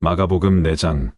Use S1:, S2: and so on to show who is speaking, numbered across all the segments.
S1: 마가복음 4장.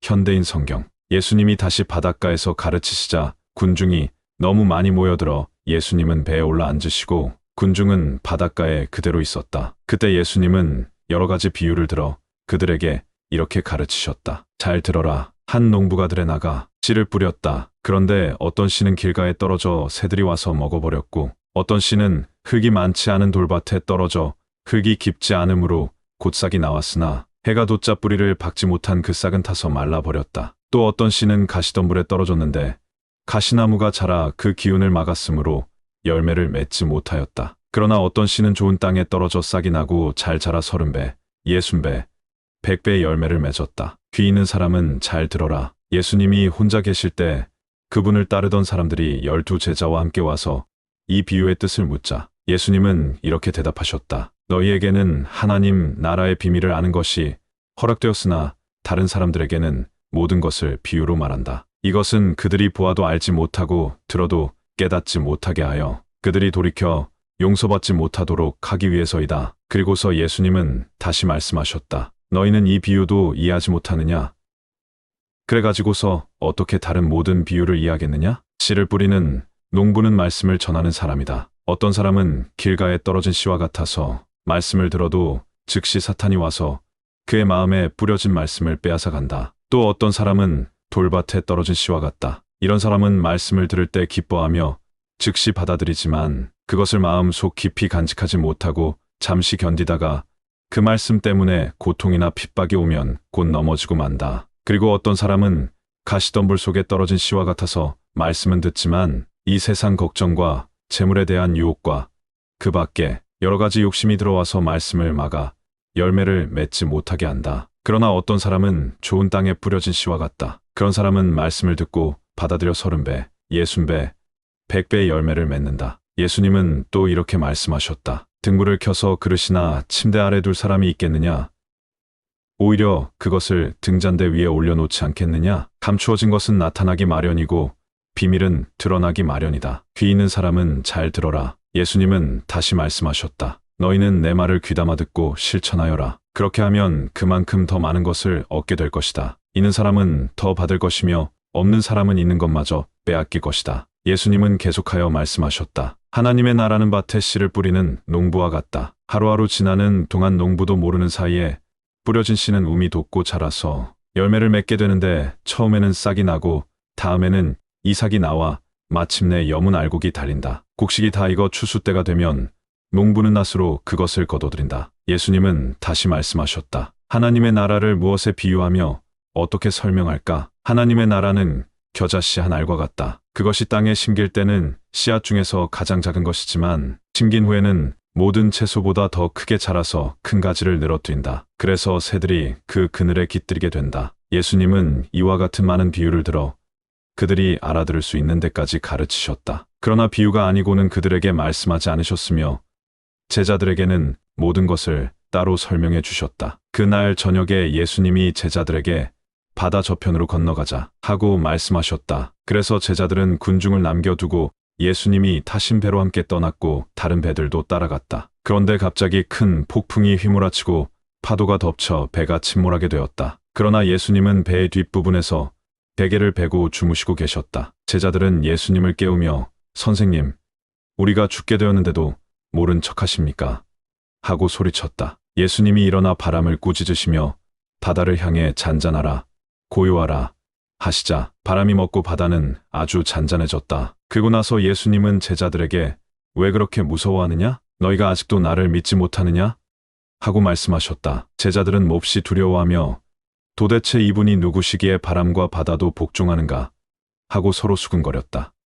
S1: 현대인 성경. 예수님이 다시 바닷가에서 가르치시자 군중이 너무 많이 모여들어 예수님은 배에 올라 앉으시고 군중은 바닷가에 그대로 있었다. 그때 예수님은 여러 가지 비유를 들어 그들에게 이렇게 가르치셨다. 잘 들어라. 한 농부가 들에 나가 씨를 뿌렸다. 그런데 어떤 씨는 길가에 떨어져 새들이 와서 먹어버렸고 어떤 씨는 흙이 많지 않은 돌밭에 떨어져 흙이 깊지 않으므로 곧싹이 나왔으나 해가 돋자 뿌리를 박지 못한 그 싹은 타서 말라버렸다. 또 어떤 씨는 가시덤불에 떨어졌는데 가시나무가 자라 그 기운을 막았으므로 열매를 맺지 못하였다. 그러나 어떤 씨는 좋은 땅에 떨어져 싹이 나고 잘 자라 30배, 60배, 100배의 열매를 맺었다. 귀 있는 사람은 잘 들어라. 예수님이 혼자 계실 때 그분을 따르던 사람들이 12 제자와 함께 와서 이 비유의 뜻을 묻자 예수님은 이렇게 대답하셨다. 너희에게는 하나님 나라의 비밀을 아는 것이 허락되었으나 다른 사람들에게는 모든 것을 비유로 말한다. 이것은 그들이 보아도 알지 못하고 들어도 깨닫지 못하게 하여 그들이 돌이켜 용서받지 못하도록 하기 위해서이다. 그리고서 예수님은 다시 말씀하셨다. 너희는 이 비유도 이해하지 못하느냐? 그래가지고서 어떻게 다른 모든 비유를 이해하겠느냐? 씨를 뿌리는 농부는 말씀을 전하는 사람이다. 어떤 사람은 길가에 떨어진 씨와 같아서 말씀을 들어도 즉시 사탄이 와서 그의 마음에 뿌려진 말씀을 빼앗아 간다. 또 어떤 사람은 돌밭에 떨어진 씨와 같다. 이런 사람은 말씀을 들을 때 기뻐하며 즉시 받아들이지만 그것을 마음속 깊이 간직하지 못하고 잠시 견디다가 그 말씀 때문에 고통이나 핍박이 오면 곧 넘어지고 만다. 그리고 어떤 사람은 가시덤불 속에 떨어진 씨와 같아서 말씀은 듣지만 이 세상 걱정과 재물에 대한 유혹과 그 밖에 여러 가지 욕심이 들어와서 말씀을 막아 열매를 맺지 못하게 한다. 그러나 어떤 사람은 좋은 땅에 뿌려진 씨와 같다. 그런 사람은 말씀을 듣고 받아들여 30배, 60배, 100배의 열매를 맺는다. 예수님은 또 이렇게 말씀하셨다. 등불을 켜서 그릇이나 침대 아래 둘 사람이 있겠느냐? 오히려 그것을 등잔대 위에 올려놓지 않겠느냐? 감추어진 것은 나타나기 마련이고 비밀은 드러나기 마련이다. 귀 있는 사람은 잘 들어라. 예수님은 다시 말씀하셨다. 너희는 내 말을 귀담아 듣고 실천하여라. 그렇게 하면 그만큼 더 많은 것을 얻게 될 것이다. 있는 사람은 더 받을 것이며 없는 사람은 있는 것마저 빼앗길 것이다. 예수님은 계속하여 말씀하셨다. 하나님의 나라는 밭에 씨를 뿌리는 농부와 같다. 하루하루 지나는 동안 농부도 모르는 사이에 뿌려진 씨는 움이 돋고 자라서 열매를 맺게 되는데 처음에는 싹이 나고 다음에는 이삭이 나와 마침내 여문 알곡이 달린다. 곡식이 다 익어 추수 때가 되면 농부는 낫으로 그것을 거둬들인다. 예수님은 다시 말씀하셨다. 하나님의 나라를 무엇에 비유하며 어떻게 설명할까? 하나님의 나라는 겨자씨 한 알과 같다. 그것이 땅에 심길 때는 씨앗 중에서 가장 작은 것이지만 심긴 후에는 모든 채소보다 더 크게 자라서 큰 가지를 늘어뜨린다. 그래서 새들이 그 그늘에 깃들게 된다. 예수님은 이와 같은 많은 비유를 들어 그들이 알아들을 수 있는 데까지 가르치셨다. 그러나 비유가 아니고는 그들에게 말씀하지 않으셨으며 제자들에게는 모든 것을 따로 설명해 주셨다. 그날 저녁에 예수님이 제자들에게 바다 저편으로 건너가자 하고 말씀하셨다. 그래서 제자들은 군중을 남겨두고 예수님이 타신 배로 함께 떠났고 다른 배들도 따라갔다. 그런데 갑자기 큰 폭풍이 휘몰아치고 파도가 덮쳐 배가 침몰하게 되었다. 그러나 예수님은 배의 뒷부분에서 베개를 베고 주무시고 계셨다. 제자들은 예수님을 깨우며 선생님, 우리가 죽게 되었는데도 모른 척하십니까? 하고 소리쳤다. 예수님이 일어나 바람을 꾸짖으시며 바다를 향해 잔잔하라, 고요하라 하시자 바람이 멎고 바다는 아주 잔잔해졌다. 그리고 나서 예수님은 제자들에게 왜 그렇게 무서워하느냐? 너희가 아직도 나를 믿지 못하느냐? 하고 말씀하셨다. 제자들은 몹시 두려워하며 도대체 이분이 누구시기에 바람과 바다도 복종하는가? 하고 서로 수근거렸다.